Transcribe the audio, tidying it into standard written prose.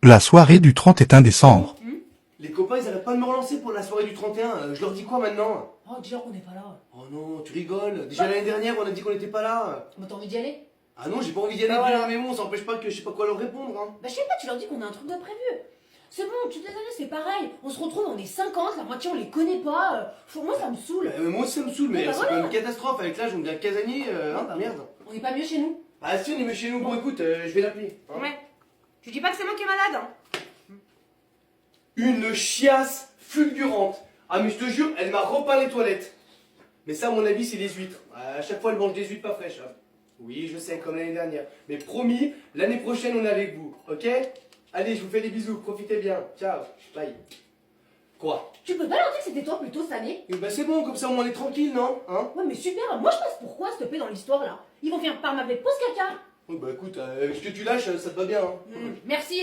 La soirée du 31 décembre. Les copains, ils arrêtent pas de me relancer pour la soirée du 31. Je leur dis quoi maintenant? Oh, dis-leur qu'on n'est pas là. Oh non, tu rigoles. Déjà l'année dernière, on a dit qu'on n'était pas là. Bah, t'as envie d'y aller? Ah non, j'ai pas envie d'y aller. Bah voilà. Mais bon, ça empêche pas que je sais pas quoi leur répondre. Hein. Bah, je sais pas, tu leur dis qu'on a un truc de prévu. C'est bon, toutes les années, c'est pareil. On se retrouve, on est 50, la moitié, on les connaît pas. Moi, ça me saoule. Moi aussi, ça me saule, mais Bah c'est voilà. quand même une catastrophe. Avec l'âge, on devient casanier. Bah, Merde. On n'est pas mieux chez nous. Ah si, on est mieux chez nous. Bon, écoute, je vais l'appeler. Hein. Ouais. Tu dis pas que c'est moi qui est malade, hein? Une chiasse fulgurante. Ah mais je te jure, elle m'a repeint les toilettes. Mais ça, à mon avis, c'est les huîtres. À chaque fois, elle mange des huîtres pas fraîches. Hein. Oui, je sais, comme l'année dernière. Mais promis, l'année prochaine, on est avec vous. Ok? Allez, je vous fais des bisous. Profitez bien. Ciao. Bye. Quoi? Tu peux pas leur dire que c'était toi plutôt cette année? Bah c'est bon, comme ça, au moins, on est tranquille, non? Hein? Ouais, mais super, moi je passe pourquoi, s'il te plaît, dans l'histoire là? Ils vont finir par m'appeler pause caca. Bah écoute, ce que tu lâches, ça te va bien. Hein. Merci.